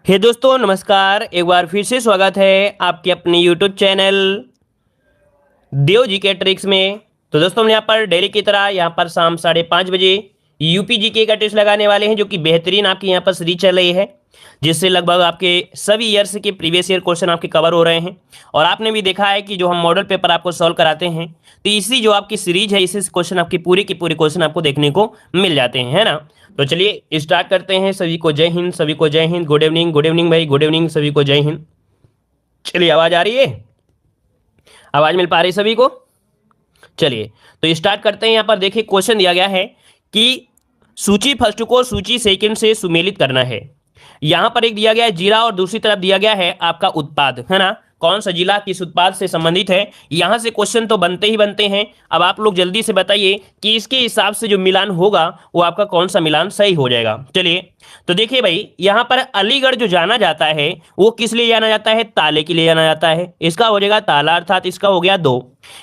हे दोस्तों नमस्कार। एक बार फिर से स्वागत है आपके अपने यूट्यूब चैनल देव जी के ट्रिक्स में। तो दोस्तों हम यहाँ पर डेली की तरह यहाँ पर शाम 5:30 बजे यूपी जीके का टेस्ट लगाने वाले हैं, जो कि बेहतरीन आपकी यहाँ पर सीरीज चल रही है, जिससे लगभग आपके सभी ईयर्स के प्रीवियस ईयर क्वेश्चन आपके कवर हो रहे हैं। और आपने भी देखा है कि जो हम मॉडल पेपर आपको सॉल्व कराते हैं, तो इसी जो आपकी सीरीज है, इसी क्वेश्चन आपकी पूरी की पूरी क्वेश्चन आपको देखने को मिल जाते हैं, है ना। तो चलिए स्टार्ट करते हैं। सभी को जय हिंद, सभी को जय हिंद। गुड इवनिंग भाई, गुड इवनिंग, सभी को जय हिंद। चलिए आवाज आ रही है, आवाज मिल पा रही है सभी को। चलिए तो स्टार्ट करते हैं। यहाँ पर देखिए क्वेश्चन दिया गया है कि सूची फर्स्ट को सूची सेकंड से सुमेलित करना है। यहां पर एक दिया गया है जिला और दूसरी तरफ दिया गया है आपका उत्पाद, है ना। कौन सा जिला किस उत्पाद से संबंधित है, यहां से क्वेश्चन तो बनते ही बनते हैं। अब आप लोग जल्दी से बताइए कि इसके हिसाब से जो मिलान होगा वो आपका कौन सा मिलान सही हो जाएगा। चलिए तो देखिए भाई, यहां पर अलीगढ़ जो जाना जाता है वो किस लिए जाना जाता है, ताले के लिए जाना जाता है। इसका हो जाएगा ताला, अर्थात इसका हो गया 2।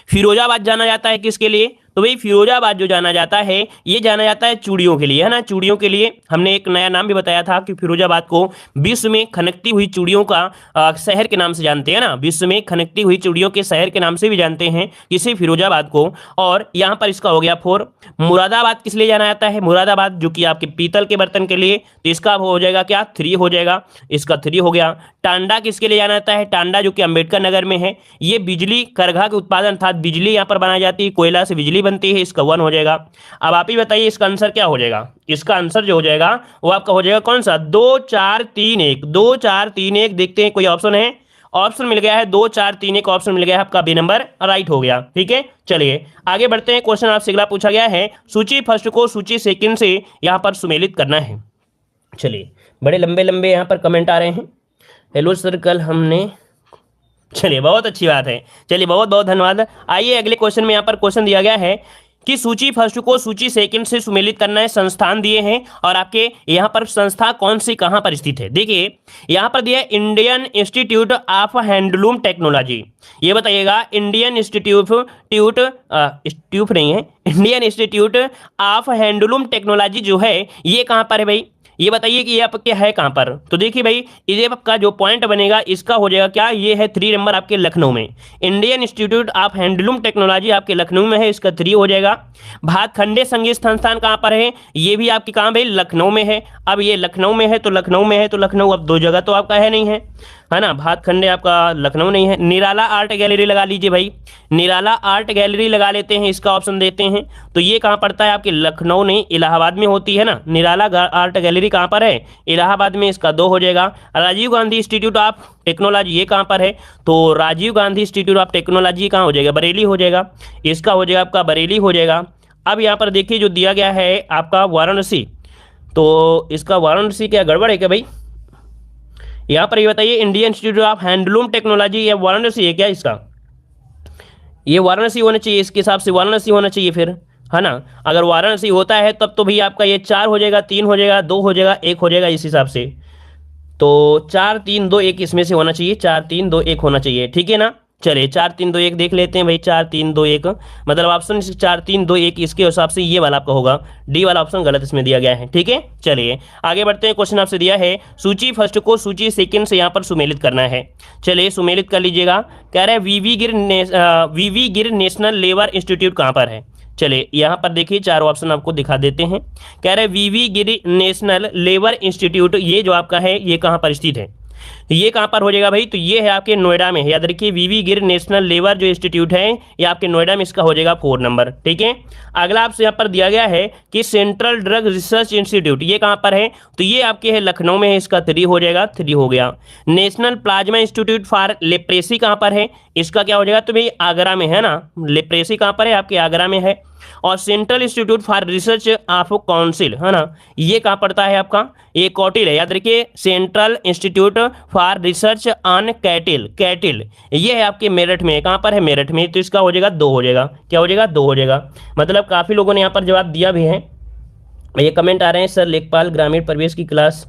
फिरोजाबाद जाना जाता है किसके लिए, तो भाई फिरोजाबाद जो जाना जाता है ये जाना जाता है चूड़ियों के लिए, है ना। चूड़ियों के लिए हमने एक नया नाम भी बताया था कि फिरोजाबाद को विश्व में खनकती हुई चूड़ियों का शहर के नाम से जानते हैं ना। विश्व में खनकती हुई चूड़ियों के शहर के नाम से भी जानते हैं इसी फिरोजाबाद को। और यहाँ पर इसका हो गया 4। मुरादाबाद किस लिए जाना जाता है, मुरादाबाद जो कि आपके पीतल के बर्तन के लिए, तो इसका हो जाएगा क्या, 3 हो जाएगा। इसका 3 हो गया। टांडा किसके लिए जाना जाता है, टांडा जो कि अंबेडकर नगर में है, ये बिजली करघा के उत्पादन अर्थात बिजली यहाँ पर बनाई जाती है, कोयला से बिजली बनती है, इसका 1 हो जाएगा। अब आप ही बताइए इसका आंसर क्या हो जाएगा। इसका आंसर जो हो जाएगा वो आपका हो जाएगा कौन सा, 2 4 3 1। 2 4 3 1 देखते हैं कोई ऑप्शन है, ऑप्शन मिल गया है 2 4 3 1 ऑप्शन मिल गया है आपका, बी नंबर राइट हो गया। ठीक है चलिए आगे बढ़ते हैं। क्वेश्चन आपसे अगला पूछा गया है, सूची फर्स्ट को सूची सेकंड से यहाँ पर सुमेलित करना है। चलिए बड़े लंबे लंबे यहाँ पर कमेंट आ रहे हैं। हेलो सर कल हमने, चलिए बहुत अच्छी बात है, चलिए बहुत बहुत धन्यवाद। आइए अगले क्वेश्चन में यहाँ पर क्वेश्चन दिया गया है कि सूची फर्स्ट को सूची सेकंड से सुमेलित करना है। संस्थान दिए हैं और आपके यहाँ पर संस्था कौन सी कहाँ पर स्थित है। देखिए यहाँ पर दिया है Indian institute of handloom technology. ये बताइएगा इंडियन इंस्टीट्यूट नहीं है, Indian institute of handloom technology जो है ये कहाँ पर है भाई, ये बताइए कि ये आपके है कहाँ पर। तो देखिए भाई ये आपका जो पॉइंट बनेगा इसका हो जाएगा क्या, ये है 3 नंबर आपके लखनऊ में। Indian institute of handloom technology आपके लखनऊ में है, इसका 3 हो जाएगा। भातखंडे संगीत संस्थान कहाँ पर है, ये भी आपके कहाँ भाई, लखनऊ में है। अब ये लखनऊ में है तो लखनऊ में है तो लखनऊ, अब 2 जगह तो आपका है नहीं है ना। भातखंडे आपका लखनऊ नहीं है। निराला आर्ट गैलरी लगा लीजिए भाई, निराला आर्ट गैलरी लगा लेते हैं, इसका ऑप्शन देते हैं। तो ये कहाँ पड़ता है आपके, लखनऊ नहीं इलाहाबाद में होती है ना। निराला आर्ट गैलरी कहाँ पर है, इलाहाबाद में, इसका 2 हो जाएगा। Rajiv Gandhi institute of technology ये कहाँ पर है, तो Rajiv Gandhi institute of technology कहाँ हो जाएगा, बरेली हो जाएगा, इसका हो जाएगा आपका बरेली हो जाएगा। अब यहाँ पर देखिए जो दिया गया है आपका वाराणसी, तो इसका वाराणसी क्या गड़बड़ है क्या भाई, यहाँ पर ये बताइए Indian institute of handloom technology या वाराणसी है क्या, इसका ये वाराणसी होना चाहिए, इसके हिसाब से वाराणसी होना चाहिए फिर, है ना। अगर वाराणसी होता है तब तो भैया आपका ये 4 हो जाएगा, 3 हो जाएगा, 2 हो जाएगा, 1 हो जाएगा इस हिसाब से। तो 4 3 2 1 इसमें से होना चाहिए, 4 3 2 1 होना चाहिए, ठीक है ना। चलिए 4 3 2 1 देख लेते हैं भाई, 4 3 2 1 मतलब ऑप्शन 4 3 2 1 इसके हिसाब से ये वाला आपका होगा, डी वाला ऑप्शन गलत इसमें दिया गया है। ठीक है चलिए आगे बढ़ते हैं। क्वेश्चन आपसे दिया है सूची फर्स्ट को सूची सेकंड से यहाँ पर सुमेलित करना है। चलिए सुमेलित कर लीजिएगा। कह रहे हैं वीवी गिर नेशनल लेबर इंस्टीट्यूट कहाँ पर है। चलिए यहाँ पर देखिए 4 ऑप्शन आपको दिखा देते हैं। कह रहे हैं वीवी गिर नेशनल लेबर इंस्टीट्यूट, ये जो आपका है ये कहाँ पर स्थित है, ये कहाँ पर हो जाएगा भाई, तो ये है आपके नोएडा में है। याद रखिए वीवी गिर नेशनल लेबर जो इंस्टीट्यूट है ये आपके नोएडा में, इसका हो जाएगा 4 नंबर। ठीक है अगला आपसे यहाँ पर दिया गया है कि सेंट्रल ड्रग रिसर्च इंस्टीट्यूट ये कहाँ पर है, तो ये आपके है लखनऊ में है, इसका 3 हो जाएगा, 3 हो गया। National plasma institute for leprosy कहाँ पर है, इसका क्या हो जाएगा, तो भाई आगरा में है ना। लेप्रेसी कहाँ पर है, आपके आगरा में है। और central institute for research of council है ना, ये कहाँ पड़ता है आपका, ये कौटिल है। याद रखिए central institute for research on कैटिल, कैटिल ये है आपके मेरठ में, कहाँ पर है, मेरठ में, तो इसका हो जाएगा 2 हो जाएगा, क्या हो जाएगा 2 हो जाएगा। मतलब काफ़ी लोगों ने यहाँ पर जवाब दिया भी है। ये कमेंट आ रहे हैं सर लेखपाल ग्रामीण परिवेश की क्लास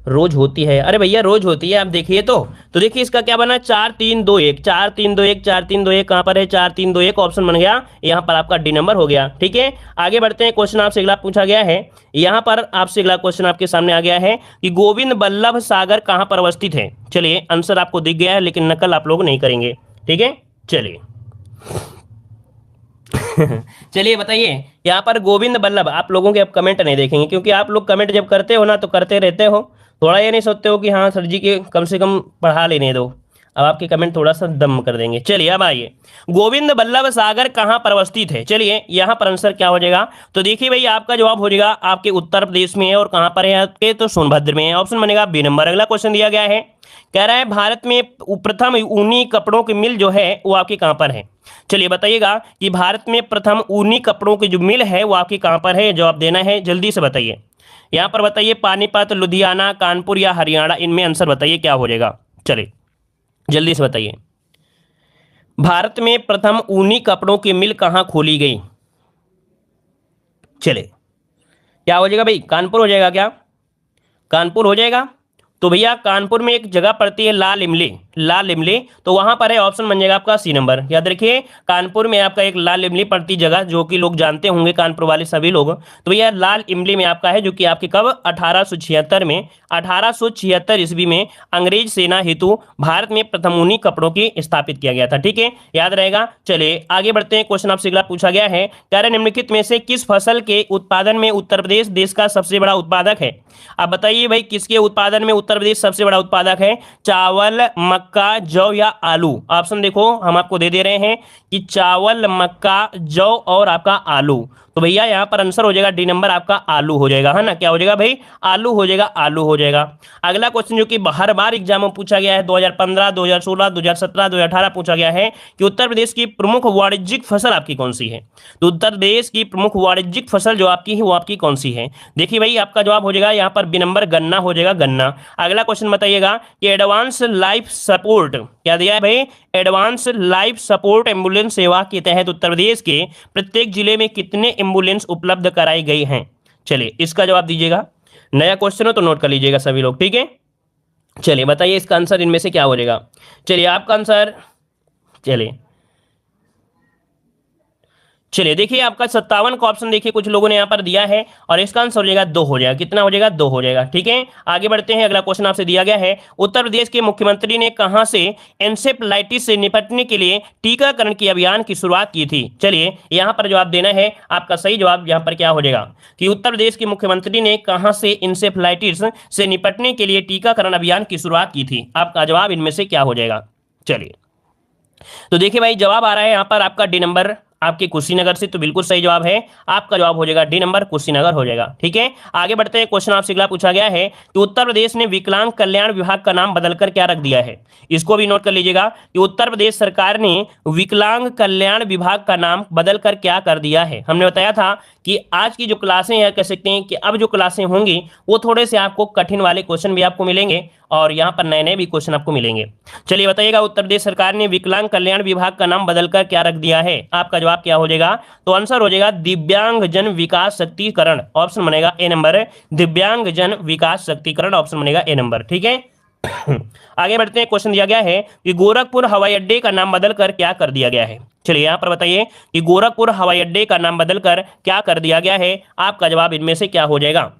रोज होती है, अरे भैया रोज होती है, आप देखिए तो देखिए इसका क्या बना, 4 3 2 1, 4 3 2 1, 4 3 2 1 कहाँ पर है, 4 3 2 1 ऑप्शन बन गया, यहाँ पर आपका डी नंबर हो गया। ठीक है, आगे बढ़ते हैं, क्वेश्चन आपसे अगला पूछा गया है, यहाँ पर आपसे अगला क्वेश्चन आपके सामने आ गया है कि गोविंद बल्लभ सागर कहाँ पर अवस्थित है। चलिए आंसर आपको दिख गया है, लेकिन नकल आप लोग नहीं करेंगे। ठीक है, चलिए चलिए बताइए, यहाँ पर गोविंद बल्लभ, आप लोगों के अब कमेंट नहीं देखेंगे, क्योंकि आप लोग कमेंट जब करते हो ना तो करते रहते हो, थोड़ा ये नहीं सोचते हो कि हाँ सर जी के कम से कम पढ़ा लेने दो। अब आपके कमेंट थोड़ा सा दम कर देंगे। चलिए अब आइए, गोविंद बल्लभ सागर कहाँ पर अवस्थित है। चलिए यहाँ पर आंसर क्या हो जाएगा, तो देखिए भाई आपका जवाब हो जाएगा आपके उत्तर प्रदेश में है, और कहाँ पर है आपके, तो सोनभद्र में है, ऑप्शन बनेगा बी नंबर। अगला क्वेश्चन दिया गया है, कह रहा है भारत में प्रथम ऊनी कपड़ों की मिल जो है वो आपके कहाँ पर है। चलिए बताइएगा कि भारत में प्रथम ऊनी कपड़ों की जो मिल है वो आपके कहाँ पर है, जवाब देना है, जल्दी से बताइए। यहाँ पर बताइए पानीपत, लुधियाना, कानपुर या हरियाणा, इनमें आंसर बताइए क्या हो जाएगा। चलिए जल्दी से बताइए, भारत में प्रथम ऊनी कपड़ों की मिल कहाँ खोली गई। चलिए क्या हो जाएगा भाई, कानपुर हो जाएगा क्या, कानपुर हो जाएगा। तो भैया कानपुर में एक जगह पड़ती है लाल इमली, लाल इमली, तो वहां पर है, ऑप्शन बन जाएगा आपका सी नंबर। याद रखिए कानपुर में आपका एक लाल इमली पड़ती जगह, जो कि लोग जानते होंगे कानपुर वाले सभी लोग, तो भैया लाल इमली में आपका है, जो कि आपके कब 1876 में, 1876 ईस्वी में अंग्रेज सेना हेतु भारत में प्रथम ऊनी कपड़ों की स्थापित किया गया था। ठीक है, याद रहेगा। चलिए आगे बढ़ते हैं, क्वेश्चन आपसे अगला पूछा गया है, कह रहे निम्नलिखित में से किस फसल के उत्पादन में उत्तर प्रदेश देश का सबसे बड़ा उत्पादक है। अब बताइए भाई किसके उत्पादन में उत्तर प्रदेश सबसे बड़ा उत्पादक है, चावल, मक्का, जौ या आलू। ऑप्शन देखो हम आपको दे दे रहे हैं कि चावल, मक्का, जौ और आपका आलू। तो भैया यहाँ पर आंसर हो जाएगा डी नंबर, आपका आलू हो जाएगा, है ना, क्या हो जाएगा भाई, आलू हो जाएगा, आलू हो जाएगा। अगला क्वेश्चन जो कि हर बार एग्जाम में पूछा गया है, 2015, 2016, 2017, 2018 पूछा गया है कि उत्तर प्रदेश की प्रमुख वाणिज्यिक फसल आपकी कौन सी है। तो उत्तर प्रदेश की प्रमुख वाणिज्यिक फसल जो आपकी है वो आपकी कौन सी है। देखिए भाई आपका जवाब हो जाएगा यहाँ पर बी नंबर, गन्ना हो जाएगा, गन्ना। अगला क्वेश्चन बताइएगा कि एडवांस लाइफ सपोर्ट क्या दिया है भाई, एडवांस लाइफ सपोर्ट एम्बुलेंस सेवा के तहत उत्तर प्रदेश के प्रत्येक जिले में कितने एम्बुलेंस उपलब्ध कराई गई हैं। चलिए इसका जवाब दीजिएगा, नया क्वेश्चन हो तो नोट कर लीजिएगा सभी लोग। ठीक है, चलिए बताइए इसका आंसर इनमें से क्या हो जाएगा। चलिए आपका आंसर, चलिए देखिए आपका 57 का ऑप्शन देखिए कुछ लोगों ने यहाँ पर दिया है, और इसका आंसर हो जाएगा 2 हो जाएगा। कितना हो जाएगा, 2 हो जाएगा। ठीक है, आगे बढ़ते हैं, अगला क्वेश्चन आपसे दिया गया है, उत्तर प्रदेश के मुख्यमंत्री ने कहां से एन्सेफेलाइटिस से निपटने के लिए टीकाकरण की अभियान की शुरुआत की थी। चलिए यहाँ पर जवाब देना है, आपका सही जवाब यहाँ पर क्या हो जाएगा कि उत्तर प्रदेश के मुख्यमंत्री ने कहां से एन्सेफेलाइटिस से निपटने के लिए टीकाकरण अभियान की शुरुआत की थी। आपका जवाब इनमें से क्या हो जाएगा। चलिए तो देखिए भाई जवाब आ रहा है यहाँ पर आपका डी नंबर, आपके कुशीनगर से, तो बिल्कुल सही जवाब है, आपका जवाब हो जाएगा डी नंबर, कुशीनगर हो जाएगा। ठीक है, आगे बढ़ते हैं, क्वेश्चन आपसे अगला पूछा गया है कि उत्तर प्रदेश ने विकलांग कल्याण विभाग का नाम बदलकर क्या रख दिया है। इसको भी नोट कर लीजिएगा कि उत्तर प्रदेश सरकार ने विकलांग कल्याण विभाग का नाम बदलकर क्या कर दिया है। हमने बताया था कि आज की जो क्लासें हैं, कह सकते हैं कि अब जो क्लासें होंगी वो थोड़े से आपको कठिन वाले क्वेश्चन भी आपको मिलेंगे, और यहाँ पर नए नए भी क्वेश्चन आपको मिलेंगे। चलिए बताइएगा, उत्तर प्रदेश सरकार ने विकलांग कल्याण विभाग का नाम बदलकर क्या रख दिया है। आपका जवाब क्या हो जाएगा, तो आंसर हो जाएगा दिव्यांग जन विकास शक्तिकरण, ऑप्शन बनेगा ए नंबर, दिव्यांग जन विकास शक्तिकरण, ऑप्शन बनेगा ए नंबर। ठीक है आगे बढ़ते हैं, क्वेश्चन दिया गया है कि गोरखपुर हवाई अड्डे का नाम बदलकर क्या कर दिया गया है। चलिए यहाँ पर बताइए कि गोरखपुर हवाई अड्डे का नाम बदलकर क्या कर दिया गया है। आपका जवाब इनमें से क्या हो जाएगा।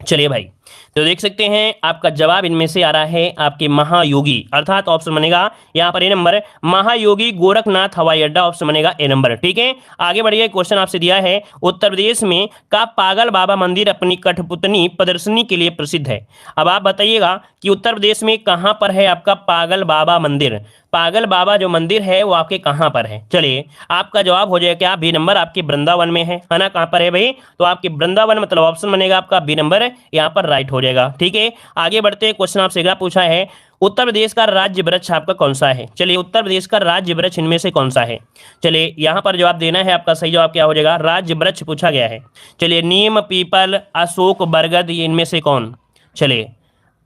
चलिए भाई तो देख सकते हैं आपका जवाब इनमें से आ रहा है आपके महायोगी, अर्थात ऑप्शन बनेगा यहाँ पर ए नंबर, महायोगी गोरखनाथ हवाई अड्डा, ऑप्शन बनेगा ए नंबर। ठीक है, आगे बढ़िए, क्वेश्चन आपसे दिया है उत्तर प्रदेश में का पागल बाबा मंदिर अपनी कठपुतली प्रदर्शनी के लिए प्रसिद्ध है। अब आप बताइएगा कि उत्तर प्रदेश में कहाँ पर है आपका पागल बाबा मंदिर, पागल बाबा जो मंदिर है वो आपके कहाँ पर है। चलिए आपका जवाब हो जाएगा क्या, बी नंबर, आपके वृंदावन में है ना, कहाँ पर है भाई, तो आपके वृंदावन, मतलब ऑप्शन बनेगा आपका बी नंबर, यहाँ पर राइट हो जाएगा। ठीक है, आगे बढ़ते हैं, क्वेश्चन आपसे अगला पूछा है उत्तर प्रदेश का राज्य वृक्ष आपका कौन सा है। चलिए उत्तर प्रदेश का राज्य वृक्ष इनमें से कौन सा है। चलिए यहाँ पर जवाब देना है, आपका सही जवाब क्या हो जाएगा, राज्य वृक्ष पूछा गया है। चलिए नीम, पीपल, अशोक, बरगद, ये इनमें से कौन। चलिए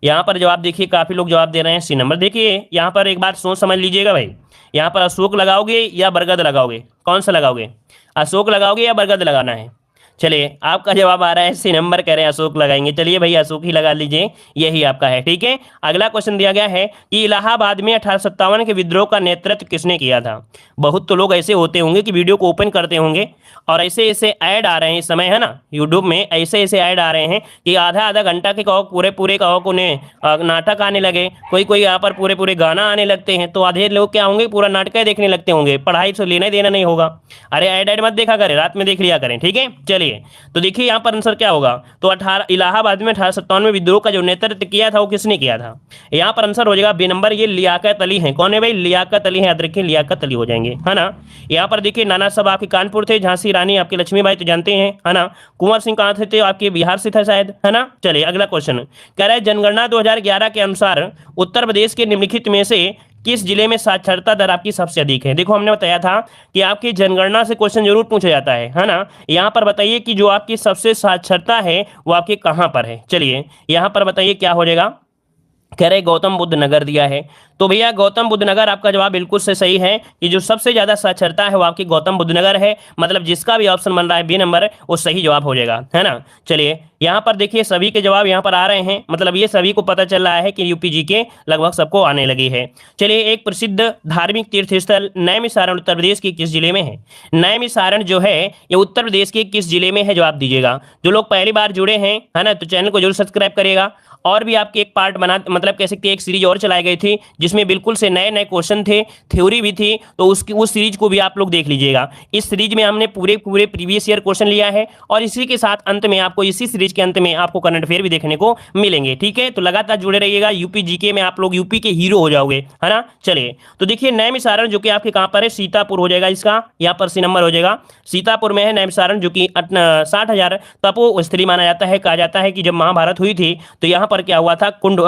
यहाँ पर जवाब देखिए, काफी लोग जवाब दे रहे हैं सी नंबर। देखिए यहाँ पर एक बात सोच समझ लीजिएगा भाई, यहाँ पर अशोक लगाओगे या बरगद लगाओगे, कौन सा लगाओगे, अशोक लगाओगे या बरगद लगाना है। चलिए आपका जवाब आ रहा है सी नंबर, कह रहे हैं अशोक लगाएंगे। चलिए भाई अशोक ही लगा लीजिए, यही आपका है। ठीक है, अगला क्वेश्चन दिया गया है कि इलाहाबाद में 1857 के विद्रोह का नेतृत्व किसने किया था। बहुत तो लोग ऐसे होते होंगे कि वीडियो को ओपन करते होंगे और ऐसे ऐसे ऐड आ रहे हैं इस समय, है ना, यूट्यूब में ऐसे ऐसे ऐड आ रहे हैं कि आधा आधा घंटा के कहो पूरे पूरे कहो उन्हें नाटक आने लगे, कोई कोई यहाँ पर पूरे पूरे गाना आने लगते हैं, तो आधे लोग क्या होंगे पूरा नाटक देखने लगते होंगे, पढ़ाई से लेना देना नहीं होगा। अरे ऐड मत देखा करें, रात में देख लिया करें। ठीक है, चलिए तो देखिए यहाँ पर आंसर क्या होगा। तो 18 इलाहाबाद में 1857 में विद्रोह का जो नेतृत्व किया था वो किसने किया था। यहाँ पर आंसर हो जाएगा बी नंबर, ये लियाकत अली है। कौन है भाई, लियाकत अली है, याद रखिए लियाकत अली हो जाएंगे, है ना। यहाँ पर देखिए नाना साहब आपके कानपुर थे, झांसी रानी आपकी लक्ष्मीबाई तो जानते हैं, है ना। कुंवर सिंह कहाँ थे, आपके बिहार से था शायद, है ना। चलिए अगला क्वेश्चन कह रहा है जनगणना 2011 के अनुसार उत्तर प्रदेश के निम्नलिखित में से किस जिले में साक्षरता दर आपकी सबसे अधिक है। देखो हमने बताया था कि आपकी जनगणना से क्वेश्चन जरूर पूछा जाता है ना। यहाँ पर बताइए कि जो आपकी सबसे साक्षरता है वो आपके कहाँ पर है। चलिए यहाँ पर बताइए क्या हो जाएगा, कह रहे गौतम बुद्ध नगर दिया है। तो भैया गौतम बुद्ध नगर आपका जवाब बिल्कुल से सही है कि जो सबसे ज्यादा साक्षरता है वो आपकी गौतम बुद्ध नगर है, मतलब जिसका भी ऑप्शन बन रहा है बी नंबर वो सही जवाब हो जाएगा, है ना। चलिए यहाँ पर देखिए सभी के जवाब यहाँ पर आ रहे हैं, मतलब ये सभी को पता चल रहा है कि यूपीजी के लगभग सबको आने लगी है। चलिए एक प्रसिद्ध धार्मिक तीर्थ स्थल नैमिषारण उत्तर प्रदेश के किस जिले में है। नैमिषारण जो है ये उत्तर प्रदेश के किस जिले में है, जवाब दीजिएगा। जो लोग पहली बार जुड़े हैं, है ना, तो चैनल को जरूर सब्सक्राइब करिएगा। और भी आपकी एक पार्ट बना, मतलब कह सकते हैं एक सीरीज और चलाई गई थी जिसमें बिल्कुल से नए नए क्वेश्चन थे, थ्योरी भी थी, तो उसकी उस सीरीज को भी आप लोग देख लीजिएगा। इस सीरीज में हमने पूरे पूरे प्रीवियस ईयर क्वेश्चन लिया है और इसी के साथ अंत में आपको, इसी सीरीज के अंत में आपको करंट अफेयर भी देखने को मिलेंगे। ठीक है, तो लगातार जुड़े रहिएगा, यूपी जीके में आप लोग यूपी के हीरो हो जाओगे, है ना। चलिए तो देखिए नैमिषारण जो कि आपके कहाँ पर है, सीतापुर हो जाएगा, इसका यहाँ पर सी नंबर हो जाएगा। सीतापुर में है नैमिषारण जो कि 60,000 तपो स्थली माना जाता है। कहा जाता है कि जब महाभारत हुई थी तो यहाँ पर क्या हुआ था, कुंड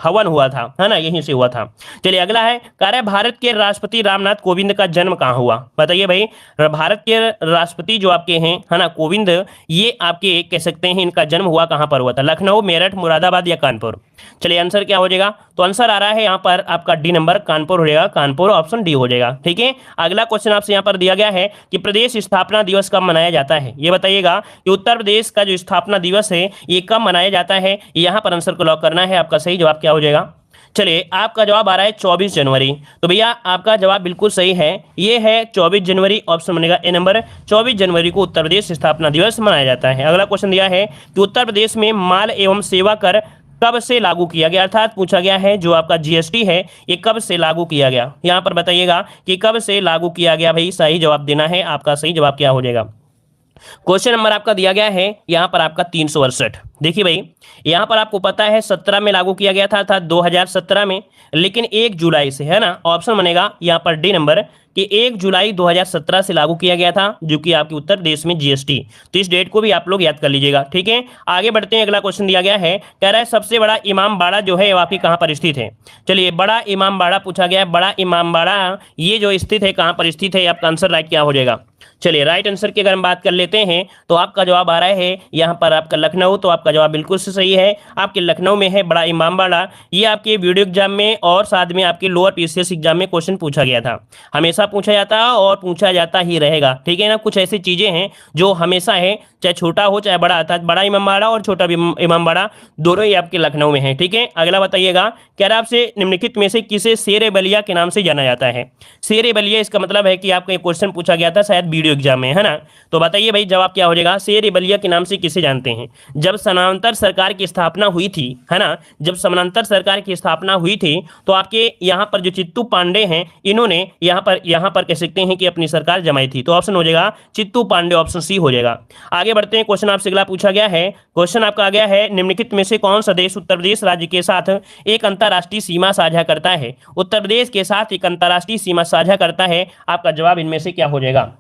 हवन हुआ था, है ना, यहीं से हुआ था। चलिए अगला है, कह रहा है भारत के राष्ट्रपति रामनाथ कोविंद का जन्म कहाँ हुआ। बताइए भाई, भारत के राष्ट्रपति जो आपके हैं, है ना, कोविंद, ये आपके कह सकते हैं इनका जन्म हुआ कहाँ पर हुआ था, लखनऊ, मेरठ, मुरादाबाद या कानपुर। चलिए आंसर क्या हो जाएगा, तो आंसर आ रहा है यहाँ पर आपका डी नंबर, कानपुर हो जाएगा, कानपुर ऑप्शन डी हो जाएगा। ठीक है, अगला क्वेश्चन आपसे यहाँ पर दिया गया है कि प्रदेश स्थापना दिवस कब मनाया जाता है। ये बताइएगा कि उत्तर प्रदेश का जो स्थापना दिवस है ये कब मनाया जाता है, यहाँ पर आंसर को लॉक करना है। आपका सही जवाब क्या हो जाएगा, चलिए आपका जवाब आ रहा है 24 जनवरी। तो भैया आपका जवाब बिल्कुल सही है, ये है 24 जनवरी, ऑप्शन बनेगा ए नंबर। 24 जनवरी को उत्तर प्रदेश स्थापना दिवस मनाया जाता है। अगला क्वेश्चन दिया है कि उत्तर प्रदेश में माल एवं सेवा कर कब से लागू किया गया, अर्थात पूछा गया है जो आपका जीएसटी है ये कब से लागू किया गया। यहाँ पर बताइएगा कि कब से लागू किया गया, भाई सही जवाब देना है। आपका सही जवाब क्या हो जाएगा, क्वेश्चन नंबर आपका दिया गया है यहाँ पर आपका 368। देखिए भाई यहाँ पर आपको पता है 17 में लागू किया गया था 2017 में, लेकिन 1 जुलाई से, है ना, ऑप्शन बनेगा यहाँ पर डी नंबर कि 1 जुलाई 2017 से लागू किया गया था जो कि आपके उत्तर प्रदेश में जीएसटी। तो इस डेट को भी आप लोग याद कर लीजिएगा। ठीक है, आगे बढ़ते हैं। अगला क्वेश्चन दिया गया है, कह रहा है सबसे बड़ा इमाम बाड़ा जो है आपकी कहाँ पर स्थित है। चलिए बड़ा इमाम बाड़ा पूछा गया है, बड़ा इमाम बाड़ा ये जो स्थित है कहाँ पर स्थित है, आपका आंसर राइट क्या हो जाएगा। चलिए राइट आंसर की अगर हम बात कर लेते हैं तो आपका जवाब आ रहा है यहाँ पर आपका लखनऊ। तो आपका जवाब बिल्कुल से सही है, आपके लखनऊ में है बड़ा इमाम बाड़ा। ये आपके वीडियो एग्जाम में और साथ में आपके लोअर पीसीएस एग्जाम में क्वेश्चन पूछा गया था, हमेशा पूछा जाता है और पूछा जाता ही रहेगा। ठीक है ना, कुछ ऐसी चीजें हैं जो हमेशा है, चाहे छोटा हो चाहे बड़ा, अर्थात बड़ा इमाम बाड़ा और छोटा इमाम बाड़ा दोनों ही आपके लखनऊ में है। ठीक है, अगला बताइएगा, कह रहा आपसे निम्नलिखित में से किसे शेर बलिया के नाम से जाना जाता है। शेर बलिया इसका मतलब है कि आपका क्वेश्चन पूछा गया था शायद वीडियो एग्जाम में, है ना। तो बताइए भाई जवाब क्या हो जाएगा, शेर बलिया के नाम से किसे जानते हैं। जब समानांतर सरकार की स्थापना हुई थी, है ना, जब समानांतर सरकार की स्थापना हुई थी तो आपके यहाँ पर जो चित्तू पांडे हैं इन्होंने यहाँ पर कह सकते हैं कि अपनी सरकार जमाई थी। तो ऑप्शन हो जाएगा चित्तू पांडे, ऑप्शन सी हो जाएगा। आगे बढ़ते हैं, क्वेश्चन आपसे अगला पूछा गया है, क्वेश्चन आपका आ गया है निम्नलिखित में से कौन सा देश उत्तर प्रदेश राज्य के साथ एक अंतर्राष्ट्रीय सीमा साझा करता है। उत्तर प्रदेश के साथ एक अंतर्राष्ट्रीय सीमा साझा करता है, आपका जवाब इनमें से क्या हो जाएगा।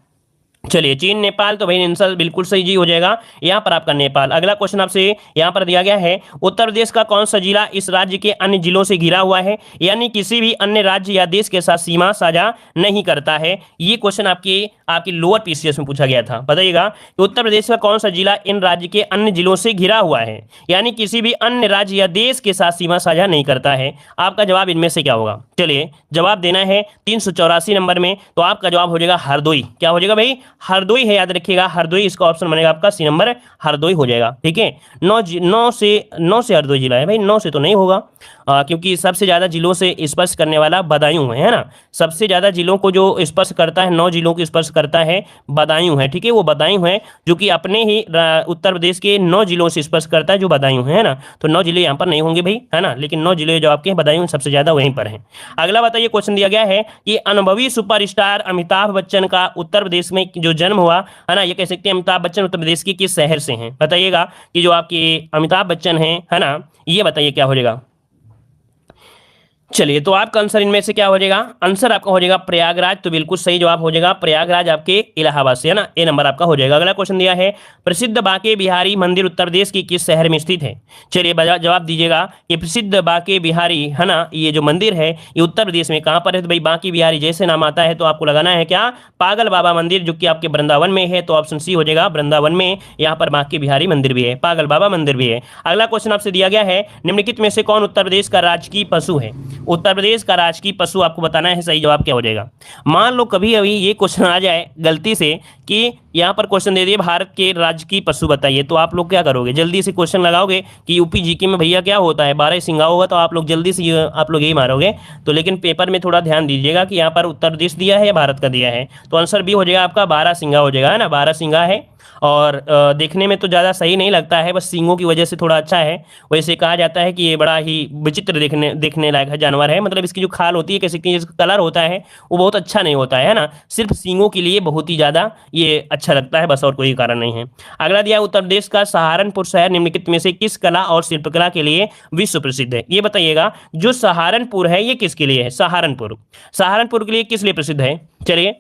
चलिए चीन, नेपाल, तो भाई आंसर बिल्कुल सही जी हो जाएगा यहाँ पर आपका नेपाल। अगला क्वेश्चन आपसे यहाँ पर दिया गया है, उत्तर प्रदेश का कौन सा जिला इस राज्य के अन्य जिलों से घिरा हुआ है, यानी किसी भी अन्य राज्य या देश के साथ सीमा साझा नहीं करता है। ये क्वेश्चन आपकी लोअर पीसीएस में पूछा गया था। बताइएगा कि उत्तर प्रदेश का कौन सा जिला इन राज्य के अन्य जिलों से घिरा हुआ है, यानी किसी भी अन्य राज्य या देश के साथ सीमा साझा नहीं करता है। आपका जवाब इनमें से क्या होगा। चलिए जवाब देना है 384 नंबर में, तो आपका जवाब हो जाएगा हरदोई। क्या हो जाएगा भाई, हरदोई है, याद रखिएगा हरदोई, इसका ऑप्शन बनेगा आपका सी नंबर, हरदोई हो जाएगा। ठीक है, 9 से हरदोई जिला है भाई, 9 से तो नहीं होगा, क्योंकि सबसे ज़्यादा जिलों से स्पर्श करने वाला बदायूं है ना, सबसे ज़्यादा जिलों को जो स्पर्श करता है, 9 जिलों को स्पर्श करता है बदायूं है। ठीक है, वो बदायूं है जो कि अपने ही उत्तर प्रदेश के 9 जिलों से स्पर्श करता है, जो बदायूं है ना। तो 9 जिले यहाँ पर नहीं होंगे भाई, है ना, लेकिन 9 जिले जो आपके बदायूं सबसे ज़्यादा वहीं पर हैं। अगला बताइए, क्वेश्चन दिया गया है कि अनुभवी सुपरस्टार अमिताभ बच्चन का उत्तर प्रदेश में जो जन्म हुआ, है ना, ये कह सकते हैं अमिताभ बच्चन उत्तर प्रदेश के किस शहर से हैं? बताइएगा कि जो आपके अमिताभ बच्चन हैं, है ना, ये बताइए क्या हो जाएगा। चलिए, तो आपका आंसर इनमें से क्या हो जाएगा? आंसर आपका हो जाएगा प्रयागराज। तो बिल्कुल सही जवाब हो जाएगा प्रयागराज, आपके इलाहाबाद से, है ना, ए नंबर आपका हो जाएगा। अगला क्वेश्चन दिया है, प्रसिद्ध बांके बिहारी मंदिर उत्तर प्रदेश की किस शहर में स्थित है? चलिए जवाब दीजिएगा कि प्रसिद्ध बांके बिहारी, है ना, ये जो मंदिर है ये उत्तर प्रदेश में कहाँ पर है? तो भाई बांके बिहारी जैसे नाम आता है तो आपको लगाना है क्या? पागल बाबा मंदिर, जो कि आपके वृंदावन में है। तो ऑप्शन सी हो जाएगा, वृंदावन में यहाँ पर बांके बिहारी मंदिर भी है, पागल बाबा मंदिर भी है। अगला क्वेश्चन आपसे दिया गया है, निम्नलिखित में से कौन उत्तर प्रदेश का राजकीय पशु है? उत्तर प्रदेश का राजकीय पशु आपको बताना है, सही जवाब क्या हो जाएगा। मान लो कभी अभी ये क्वेश्चन आ जाए गलती से कि यहाँ पर क्वेश्चन दे दिए भारत के राजकीय पशु बताइए, तो आप लोग क्या करोगे? जल्दी से क्वेश्चन लगाओगे कि यूपी जीके में भैया क्या होता है, 12 सिंगा होगा, तो आप लोग जल्दी से आप लोग यही मारोगे। तो लेकिन पेपर में थोड़ा ध्यान दीजिएगा कि यहाँ पर उत्तर प्रदेश दिया है या भारत का दिया है। तो आंसर बी हो जाएगा आपका, 12 सिंगा हो जाएगा, है ना, 12 सिंगा है। और देखने में तो ज़्यादा सही नहीं लगता है, बस सींगों की वजह से थोड़ा अच्छा है। वैसे कहा जाता है कि ये बड़ा ही विचित्र देखने लायक है जानवर है, मतलब इसकी जो खाल होती है, कह सकते हैं जिसका कलर होता है वो बहुत अच्छा नहीं होता है ना, सिर्फ सींगों के लिए बहुत ही ज़्यादा ये अच्छा लगता है, बस और कोई कारण नहीं है। अगला दिया, उत्तर प्रदेश का सहारनपुर शहर निम्नलिखित में से किस कला और शिल्पकला के लिए विश्व प्रसिद्ध है? ये बताइएगा, जो सहारनपुर है ये किसके लिए है? सहारनपुर, सहारनपुर के लिए किस लिए प्रसिद्ध है? चलिए,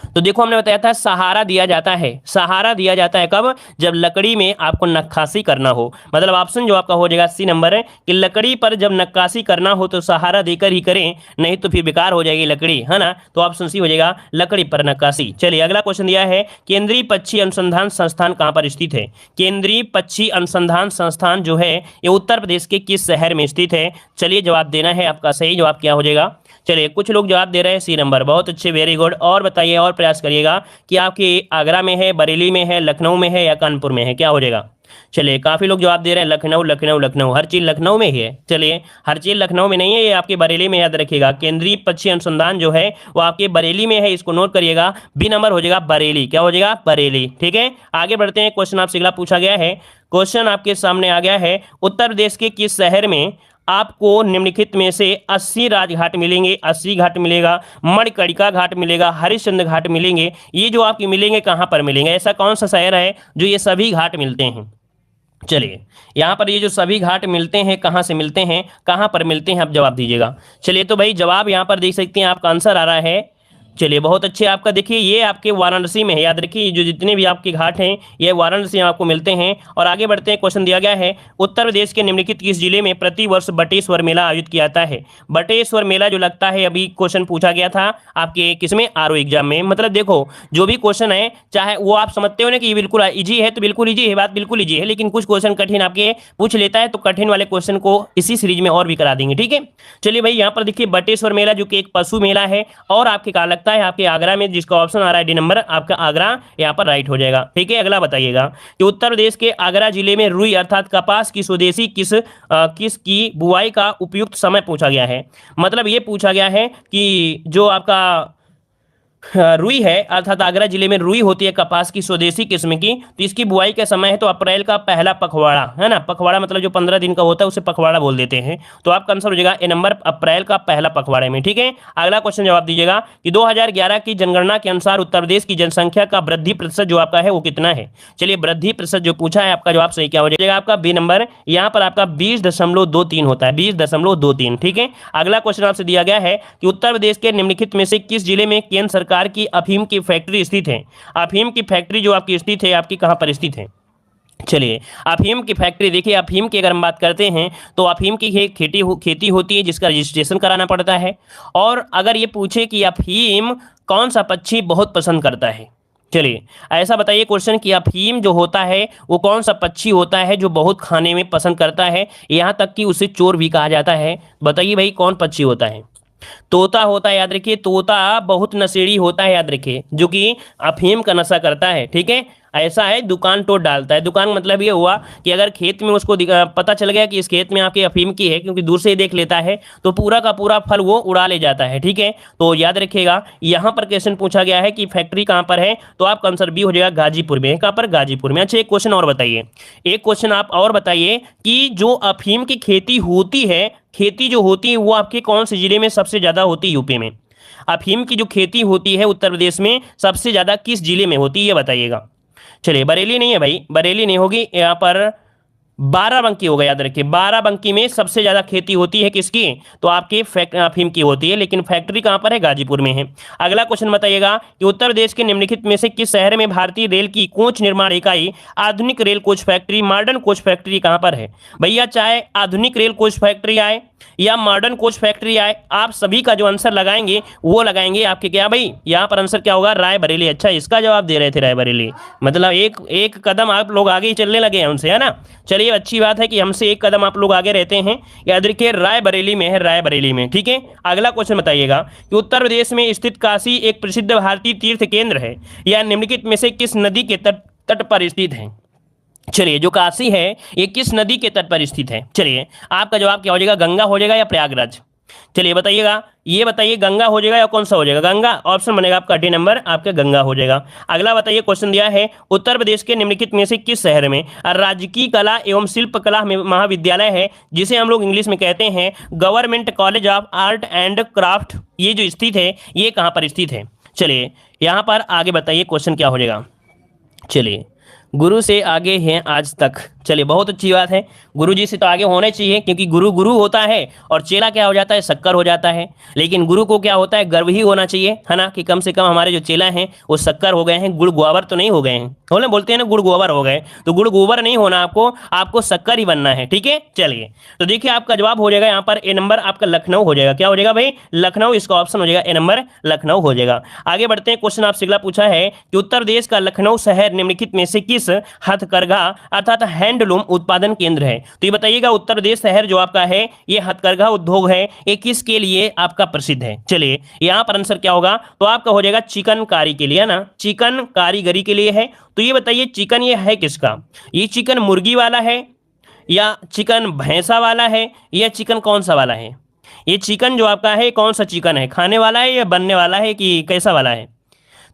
तो देखो हमने बताया था सहारा दिया जाता है, सहारा दिया जाता है कब? जब लकड़ी में आपको नक्काशी करना हो। मतलब ऑप्शन जो आपका हो जाएगा सी नंबर है कि लकड़ी पर जब नक्काशी करना हो तो सहारा देकर ही करें, नहीं तो फिर बेकार हो जाएगी लकड़ी, है ना। तो ऑप्शन सी हो जाएगा, लकड़ी पर नक्काशी। चलिए अगला क्वेश्चन दिया है, केंद्रीय पक्षी अनुसंधान संस्थान कहाँ पर स्थित है? केंद्रीय पक्षी अनुसंधान संस्थान जो है ये उत्तर प्रदेश के किस शहर में स्थित है? चलिए जवाब देना है, आपका सही जवाब क्या हो जाएगा? चलिए कुछ लोग जवाब दे रहे हैं सी नंबर, बहुत अच्छे, वेरी गुड। और बताइए और प्रयास करिएगा कि आपके आगरा में है, बरेली में है, लखनऊ में है या कानपुर में है, क्या हो जाएगा? चलिए काफी लोग जवाब दे रहे हैं लखनऊ, लखनऊ, लखनऊ, हर चीज लखनऊ में ही है। चलिए हर चीज लखनऊ में नहीं है, ये आपके बरेली में, याद रखिएगा। केंद्रीय पक्षी अनुसंधान जो है वो आपके बरेली में है, इसको नोट करिएगा, बी नंबर हो जाएगा बरेली। क्या हो जाएगा? बरेली। ठीक है, आगे बढ़ते हैं। क्वेश्चन आपसे अगला पूछा गया है, क्वेश्चन आपके सामने आ गया है, उत्तर प्रदेश के किस शहर में आपको निम्नलिखित में से 80 राजघाट मिलेंगे? 80 घाट मिलेगा, मणिकर्णिका घाट मिलेगा, हरिश्चंद्र घाट मिलेंगे। ये जो आपके मिलेंगे कहाँ पर मिलेंगे? ऐसा कौन सा शहर है जो ये सभी घाट मिलते हैं? चलिए यहाँ पर ये जो सभी घाट मिलते हैं कहाँ से मिलते हैं, कहाँ पर मिलते हैं, आप जवाब दीजिएगा। चलिए तो भाई जवाब यहाँ पर देख सकते हैं, आपका आंसर आ रहा है। चलिए बहुत अच्छे, आपका देखिए ये आपके वाराणसी में है, याद रखिए जो जितने भी आपके घाट हैं ये वाराणसी में आपको मिलते हैं। और आगे बढ़ते हैं, क्वेश्चन दिया गया है, उत्तर प्रदेश के निम्नलिखित किस जिले में प्रतिवर्ष बटेश्वर मेला आयोजित किया जाता है? बटेश्वर मेला जो लगता है, अभी क्वेश्चन पूछा गया था आपके किसमें, आरओ एग्जाम में। मतलब देखो जो भी क्वेश्चन है, चाहे वो आप समझते हो ना कि ये बिल्कुल ईजी है, तो बिल्कुल ईजी है, बात बिल्कुल ईजी है, लेकिन कुछ क्वेश्चन कठिन आपके पूछ लेता है, तो कठिन वाले क्वेश्चन को इसी सीरीज में और भी करा देंगे। ठीक है, चलिए भाई यहाँ पर देखिए बटेश्वर मेला जो कि एक पशु मेला है, और आपके क्या लगता है आपके आगरा में, जिसका ऑप्शन आ रहा है डी नंबर, आपका आगरा यहाँ पर राइट हो जाएगा। ठीक है, अगला बताइएगा कि उत्तर प्रदेश के आगरा जिले में रुई अर्थात कपास की स्वदेशी किस की बुआई का उपयुक्त समय पूछा गया है? मतलब ये पूछा गया है कि जो आपका रुई है, अर्थात आगरा जिले में रुई होती है कपास की स्वदेशी किस्म की, तो इसकी बुआई का समय है तो अप्रैल का पहला पखवाड़ा, है ना। पखवाड़ा मतलब जो 15 दिन का होता है उसे पखवाड़ा बोल देते हैं। तो आपका आंसर हो जाएगा ए नंबर, अप्रैल का पहला पखवाड़े में। ठीक है, अगला क्वेश्चन जवाब दीजिएगा कि 2011 की जनगणना के अनुसार उत्तर प्रदेश की जनसंख्या का वृद्धि प्रतिशत जो आपका है वो कितना है? चलिए वृद्धि प्रतिशत जो पूछा है, आपका जवाब सही क्या हो जाएगा? आपका बी नंबर, यहाँ पर आपका 20.23 होता है, 20.23। ठीक है, अगला क्वेश्चन आपसे दिया गया है कि उत्तर प्रदेश के निम्नलिखित में से किस जिले में केंद्र सरकार की अफीम की फैक्ट्री स्थित है? अफीम की फैक्ट्री जो आपकी स्थित है, आपकी कहां पर स्थित है? चलिए अफीम की फैक्ट्री, देखिए अफीम की अगर हम बात करते हैं तो अफीम की खेती होती है जिसका रजिस्ट्रेशन कराना पड़ता है। और अगर ये पूछे कि अफीम कौन सा पक्षी बहुत पसंद करता है, चलिए ऐसा बताइए क्वेश्चन कि अफीम जो होता है वो कौन सा पक्षी होता है जो बहुत खाने में पसंद करता है, यहाँ तक कि उसे चोर भी कहा जाता है। बताइए भाई कौन पक्षी होता है? तोता होता है, याद रखिए, तोता बहुत नशेड़ी होता है, याद रखिए, जो कि अफीम का नशा करता है, ठीक है। ऐसा है, दुकान तोड़ डालता है। दुकान मतलब ये हुआ कि अगर खेत में उसको पता चल गया कि इस खेत में आपके अफीम की है, क्योंकि दूर से ही देख लेता है, तो पूरा का पूरा फल वो उड़ा ले जाता है, ठीक है। तो याद रखिएगा, यहाँ पर क्वेश्चन पूछा गया है कि फैक्ट्री कहाँ पर है, तो आपका आंसर बी हो जाएगा गाजीपुर में। कहाँ पर? गाजीपुर में। अच्छा, एक क्वेश्चन और बताइए, एक क्वेश्चन आप और बताइए कि जो अफीम की खेती होती है, खेती जो होती है वो आपके कौन से जिले में सबसे ज्यादा होती है? यूपी में अफीम की जो खेती होती है उत्तर प्रदेश में सबसे ज्यादा किस जिले में होती है, ये बताइएगा। चलिए, बरेली नहीं है भाई, बरेली नहीं होगी, यहाँ पर बाराबंकी होगा, याद रखिए। बाराबंकी में सबसे ज्यादा खेती होती है किसकी? तो आपके अफीम की होती है, लेकिन फैक्ट्री कहाँ पर है? गाजीपुर में है। अगला क्वेश्चन बताइएगा कि उत्तर प्रदेश के निम्नलिखित में से किस शहर में भारतीय रेल की कोच निर्माण इकाई, आधुनिक rail coach factory, modern coach factory कहाँ पर है? भैया, चाहे आधुनिक रेल कोच फैक्ट्री आए या मॉडर्न कोच फैक्ट्री आए, आप सभी का जो आंसर लगाएंगे वो लगाएंगे आपके क्या भाई? यहाँ पर आंसर क्या होगा? रायबरेली। अच्छा, इसका जवाब दे रहे थे रायबरेली, मतलब एक एक कदम आप लोग आगे ही चलने लगे हैं उनसे, है ना। चलिए, अच्छी बात है कि हमसे एक कदम आप लोग आगे रहते हैं। याद रखिए, रायबरेली में है, रायबरेली में, ठीक है। अगला क्वेश्चन बताइएगा कि उत्तर प्रदेश में स्थित काशी एक प्रसिद्ध भारतीय तीर्थ केंद्र है, या निम्नलिखित में से किस नदी के तट तट पर स्थित है? चलिए, जो काशी है ये किस नदी के तट पर स्थित है? चलिए, आपका जवाब क्या हो जाएगा? गंगा हो जाएगा या प्रयागराज? चलिए बताइएगा, ये बताइए, गंगा हो जाएगा या कौन सा हो जाएगा? गंगा ऑप्शन बनेगा आपका डी नंबर, आपका गंगा हो जाएगा। अगला बताइए, क्वेश्चन दिया है उत्तर प्रदेश के निम्नलिखित में से किस शहर में राजकीय कला एवं शिल्प कला महाविद्यालय है, जिसे हम लोग इंग्लिश में कहते हैं government college of art and craft, ये जो स्थित है ये कहाँ पर स्थित है? चलिए, यहाँ पर आगे बताइए क्वेश्चन क्या हो जाएगा। चलिए, गुरु से आगे हैं आज तक। चलिए, बहुत अच्छी बात है, गुरु जी से तो आगे होने चाहिए, क्योंकि गुरु गुरु होता है और चेला क्या हो जाता है? शक्कर हो जाता है। लेकिन गुरु को क्या होता है? गर्व ही होना चाहिए, है ना, कि कम से कम हमारे जो चेला हैं वो शक्कर हो गए हैं, गुड़ गोबर तो नहीं हो गए हैं। बोले, बोलते हैं ना गुड़ गोबर हो गए, तो गुड़ गोबर नहीं होना आपको, आपको शक्कर ही बनना है, ठीक है। चलिए, तो देखिए, आपका जवाब हो जाएगा यहाँ पर ए नंबर, आपका लखनऊ हो जाएगा। क्या हो जाएगा भाई? लखनऊ, इसका ऑप्शन हो जाएगा ए नंबर, लखनऊ हो जाएगा। आगे बढ़ते हैं, क्वेश्चन आपसे अगला पूछा है कि उत्तर प्रदेश का लखनऊ शहर निम्नलिखित में से किस हथकरघा अर्थात हैंडलूम उत्पादन केंद्र है? तो ये बताइएगा, उत्तर प्रदेश शहर जो आपका है ये हथकरघा उद्योग है, ये किसके लिए आपका प्रसिद्ध है? चलिए, यहाँ पर आंसर क्या होगा? तो आपका हो जाएगा चिकनकारी के लिए, है ना, चिकन कारीगरी के लिए है। तो ये बताइए, चिकन ये है किसका? ये चिकन मुर्गी वाला है, या चिकन भैंसा वाला है, या चिकन कौन सा वाला है? ये चिकन जो आपका है कौन सा चिकन है? खाने वाला है या बनने वाला है, कि कैसा वाला है?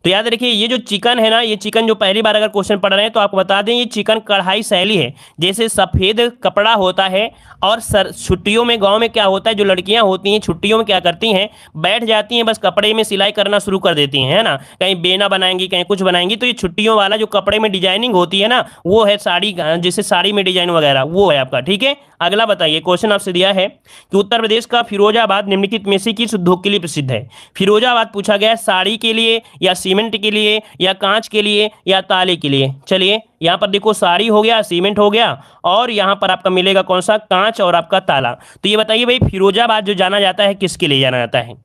तो याद रखिए, ये जो चिकन है ना, ये चिकन जो पहली बार अगर क्वेश्चन पढ़ रहे हैं तो आपको बता दें, ये चिकन कढ़ाई शैली है। जैसे सफ़ेद कपड़ा होता है, और छुट्टियों में गांव में क्या होता है, जो लड़कियां होती हैं छुट्टियों में क्या करती हैं? बैठ जाती हैं, बस कपड़े में सिलाई करना शुरू कर देती हैं, है ना, कहीं बेना बनाएंगी, कहीं कुछ बनाएंगी। तो ये छुट्टियों वाला जो कपड़े में डिजाइनिंग होती है ना, वो है साड़ी, जैसे साड़ी में डिजाइन वगैरह, वो है आपका, ठीक है। अगला बताइए, क्वेश्चन आपसे दिया है कि उत्तर प्रदेश का फिरोजाबाद निम्नलिखित में से किस उद्योग के लिए प्रसिद्ध है? फिरोजाबाद पूछा गया है, साड़ी के लिए, या सीमेंट के लिए, या कांच के लिए, या ताले के लिए? चलिए, यहाँ पर देखो, साड़ी हो गया, सीमेंट हो गया, और यहाँ पर आपका मिलेगा कौन सा? कांच और आपका ताला। तो ये बताइए भाई, फिरोजाबाद जो जाना जाता है किसके लिए जाना जाता है?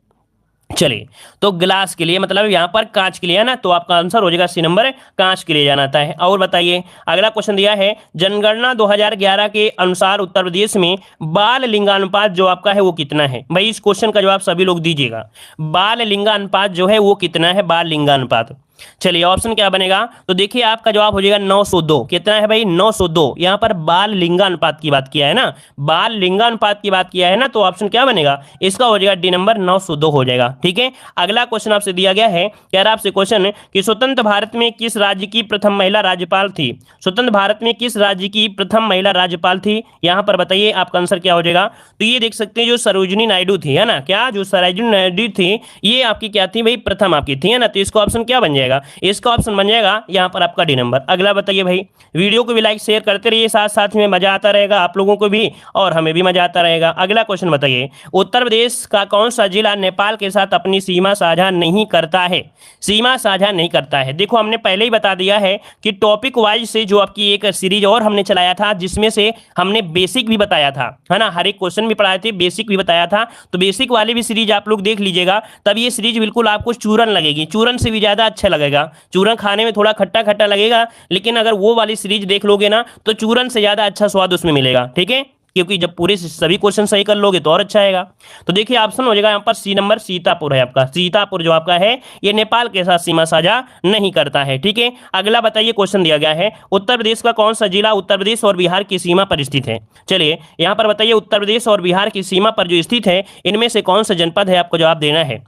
चलिए, तो ग्लास के लिए, मतलब यहाँ पर कांच के लिए, है ना, तो आपका आंसर हो जाएगा सी नंबर, कांच के लिए जाना आता है। और बताइए, अगला क्वेश्चन दिया है, जनगणना 2011 के अनुसार उत्तर प्रदेश में बाल लिंगानुपात जो आपका है वो कितना है? भाई, इस क्वेश्चन का जवाब सभी लोग दीजिएगा, बाल लिंगानुपात जो है वो कितना है? बाल लिंगानुपात। चलिए, ऑप्शन क्या बनेगा? तो देखिए, आपका जवाब हो जाएगा 902। कितना है भाई? 902। यहाँ पर बाल लिंगानुपात की बात किया है ना, बाल लिंगानुपात की बात किया है ना, तो ऑप्शन क्या बनेगा? इसका हो जाएगा डी नंबर, 902 हो जाएगा, ठीक है। अगला क्वेश्चन आपसे दिया गया है, कह रहा आपसे क्वेश्चन कि स्वतंत्र भारत में किस राज्य की प्रथम महिला राज्यपाल थी? स्वतंत्र भारत में किस राज्य की प्रथम महिला राज्यपाल थी? यहाँ पर बताइए, आपका आंसर क्या हो जाएगा? तो ये देख सकते हैं, जो सरोजिनी नायडू थी, है ना, क्या जो सरोजिनी नायडू थी, ये आपकी क्या थी भाई? प्रथम आपकी थी, है ना। तो इसका ऑप्शन क्या बन जाएगा? इसका ऑप्शन बन जाएगा यहाँ पर आपका डी नंबर। अगला बताइए भाई, वीडियो को भी लाइक शेयर करते रहिए, साथ साथ में मजा आता रहेगा आप लोगों को भी, और हमें भी मजा आता रहेगा। अगला क्वेश्चन बताइए, उत्तर प्रदेश का कौन सा जिला नेपाल के साथ अपनी सीमा साझा नहीं करता है? सीमा साझा नहीं करता है। देखो, हमने पहले ही बता दिया है कि टॉपिक वाइज से जो आपकी एक सीरीज और हमने चलाया था, जिसमें से हमने बेसिक भी बताया था, है ना, हर एक क्वेश्चन भी पढ़ाए थे, बेसिक भी बताया था। तो बेसिक वाली भी सीरीज आप लोग देख लीजिएगा, तब ये सीरीज बिल्कुल आपको चूरन लगेगी, चूरन से भी ज्यादा अच्छा लगेगा। चूरन खाने में थोड़ा खट्टा खट्टा लगेगा, लेकिन अगर वो वाली सीरीज देख लोगे ना, तो चूरन से ज्यादा अच्छा स्वाद उसमें मिलेगा, ठीक है। क्योंकि जब पूरे सभी क्वेश्चन सही कर लोगे तो और अच्छा आएगा। तो देखिए ऑप्शन हो जाएगा यहाँ पर सी नंबर, सीतापुर है आपका। सीतापुर जो आपका है ये नेपाल के साथ सीमा साझा नहीं करता है। ठीक है, अगला बताइए क्वेश्चन दिया गया है, उत्तर प्रदेश का कौन सा जिला उत्तर प्रदेश और बिहार की सीमा पर स्थित है। चलिए यहाँ पर बताइए उत्तर प्रदेश और बिहार की सीमा पर जो स्थित है इनमें से कौन सा जनपद है, आपको जवाब देना है।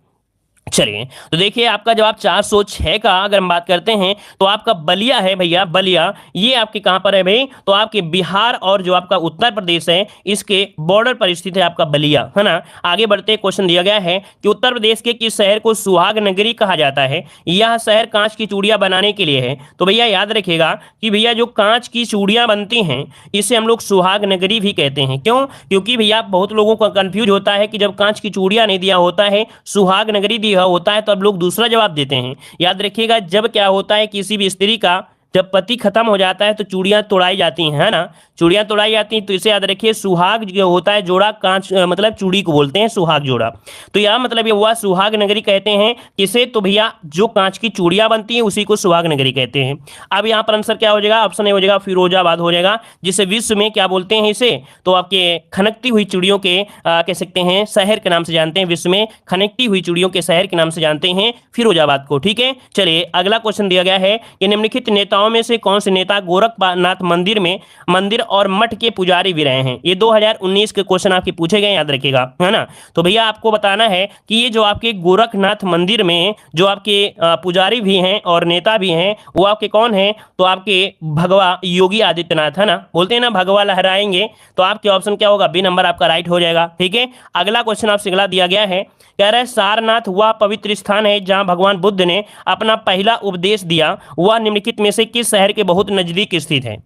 चलिए तो देखिए आपका जवाब 406 का अगर हम बात करते हैं तो आपका बलिया है भैया, बलिया ये आपके कहां पर है भाई, तो आपके बिहार और जो आपका उत्तर प्रदेश है इसके बॉर्डर पर स्थित है आपका बलिया, है ना। आगे बढ़ते क्वेश्चन दिया गया है कि उत्तर प्रदेश के किस शहर को सुहाग नगरी कहा जाता है। यह शहर कांच की चूड़ियां बनाने के लिए है। तो भैया याद रखिएगा कि भैया जो कांच की चूड़ियां बनती हैं इसे हम लोग सुहाग नगरी भी कहते हैं। क्यों? क्योंकि भैया बहुत लोगों को कंफ्यूज होता है कि जब कांच की चूड़ियां नहीं दिया होता है सुहाग नगरी दिया होता है तो अब लोग दूसरा जवाब देते हैं। याद रखिएगा जब क्या होता है किसी भी स्त्री का जब पति खत्म हो जाता है तो चूड़ियां तोड़ाई जाती हैं, है ना, चूड़ियां तोड़ाई जाती हैं। तो इसे याद रखिए सुहाग जो होता है जोड़ा, कांच मतलब चूड़ी को बोलते हैं सुहाग जोड़ा। तो यह मतलब ये हुआ सुहाग नगरी कहते हैं किसे, तो भैया जो कांच की चूड़ियां बनती हैं उसी को सुहाग नगरी कहते हैं। अब यहाँ पर आंसर क्या हो जाएगा, ऑप्शन ए हो जाएगा फिरोजाबाद हो जाएगा, जिसे विश्व में क्या बोलते हैं इसे, तो आपके खनकती हुई चूड़ियों के कह सकते हैं शहर के नाम से जानते हैं, विश्व में खनकती हुई चूड़ियों के शहर के नाम से जानते हैं फिरोजाबाद को। ठीक है, चलिए अगला क्वेश्चन दिया गया है कि निम्नलिखित नेताओं में से कौन से नेता गोरखनाथ मंदिर और मठ के पुजारी भी रहे हैं। ये 2019 के क्वेश्चन आपके पूछे गए, याद रखिएगा, है ना। तो भैया आपको बताना है कि ये जो आपके गोरखनाथ मंदिर में जो आपके पुजारी भी हैं और नेता भी हैं वो आपके कौन हैं, तो आपके भगवा योगी आदित्यनाथ, है ना, बोलते हैं ना भगवा लहराएंगे। तो आपके ऑप्शन क्या होगा, बी नंबर आपका राइट हो जाएगा। ठीक है, अगला क्वेश्चन आपसे अगला दिया गया है, कह रहा है सारनाथ वह पवित्र स्थान है जहां भगवान बुद्ध ने अपना पहला उपदेश दिया, वह निम्नलिखित में से किस शहर के बहुत नजदीक स्थित है।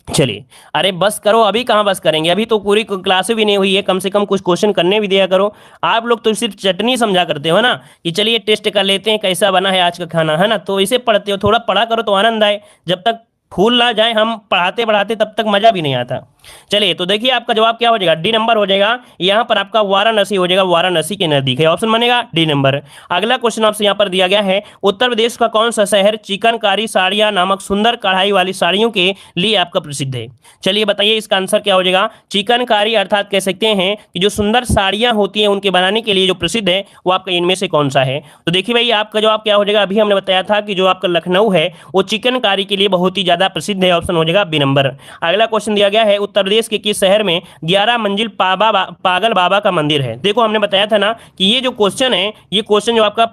चलिए अरे बस करो, अभी कहाँ बस करेंगे, अभी तो पूरी क्लास भी नहीं हुई है, कम से कम कुछ क्वेश्चन करने भी दिया करो। आप लोग तो सिर्फ चटनी समझा करते हो ना कि चलिए टेस्ट कर लेते हैं कैसा बना है आज का खाना, है ना, तो इसे पढ़ते हो, थोड़ा पढ़ा करो तो आनंद आए। जब तक फूल ना जाए हम पढ़ाते पढ़ाते तब तक मजा भी नहीं आता। चलिए तो देखिए आपका जवाब क्या हो जाएगा, डी नंबर हो जाएगा। यहाँ पर आपका वाराणसी हो जाएगा, वाराणसी के नजदीक है, ऑप्शन बनेगा डी नंबर। अगला क्वेश्चन आपसे यहाँ पर दिया गया है, उत्तर प्रदेश का कौन सा शहर चिकनकारी साड़ियाँ नामक सुंदर कढ़ाई वाली साड़ियों के लिए आपका प्रसिद्ध है। चलिए बताइए इसका आंसर क्या हो जाएगा। चिकनकारी अर्थात कह सकते हैं कि जो सुंदर साड़ियाँ होती हैं उनके बनाने के लिए जो प्रसिद्ध है वो आपका इनमें से कौन सा है। तो देखिए भाई आपका जवाब क्या हो जाएगा, अभी हमने बताया था कि जो आपका लखनऊ है वो चिकनकारी के लिए बहुत ही ज्यादा प्रसिद्ध है, ऑप्शन हो जाएगा बी नंबर। अगला क्वेश्चन दिया गया है, उत्तर प्रदेश के किस शहर में 11 मंजिल पागल बाबा का मंदिर है। देखो हमने बताया था ना कि ये जो क्वेश्चन है ये क्वेश्चन जो आपका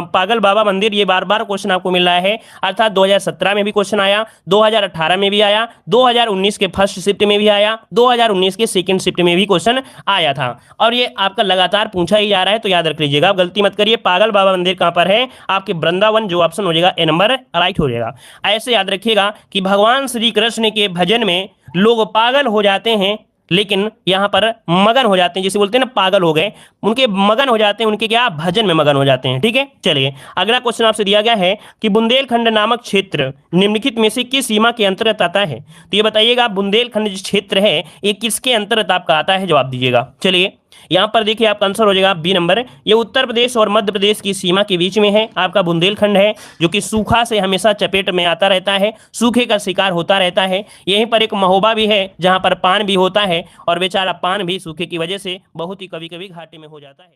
पागल बाबा मंदिर ये बार बार क्वेश्चन आपको मिल रहा है, अर्थात 2017 में भी क्वेश्चन आया, 2018 में भी आया, 2019 के फर्स्ट शिफ्ट में भी आया, 2019 के सेकंड शिफ्ट में भी क्वेश्चन आया था और ये आपका लगातार पूछा ही जा रहा है। तो याद रख लीजिएगा, आप गलती मत करिए। पागल बाबा मंदिर कहां पर है, आपके वृंदावन, जो ऑप्शन हो जाएगा ए नंबर राइट हो जाएगा। ऐसे याद रखिएगा कि भगवान श्री कृष्ण के भजन में लोग पागल हो जाते हैं लेकिन यहां पर मगन हो जाते हैं, जिसे बोलते हैं ना पागल हो गए, उनके मगन हो जाते हैं, उनके क्या भजन में मगन हो जाते हैं। ठीक है, चलिए अगला क्वेश्चन आपसे दिया गया है कि बुंदेलखंड नामक क्षेत्र निम्नलिखित में से किस सीमा के अंतर्गत आता है। तो ये बताइएगा बुंदेलखंड जो क्षेत्र है ये किसके अंतर्गत आपका आता है, जवाब दीजिएगा। चलिए यहां पर देखिए आपका आंसर हो जाएगा बी नंबर। ये उत्तर प्रदेश और मध्य प्रदेश की सीमा के बीच में है आपका बुंदेलखंड है, जो कि सूखा से हमेशा चपेट में आता रहता है, सूखे का शिकार होता रहता है। यहीं पर एक महोबा भी है जहां पर पान भी होता है और बेचारा पान भी सूखे की वजह से बहुत ही कभी कभी घाटे में हो जाता है।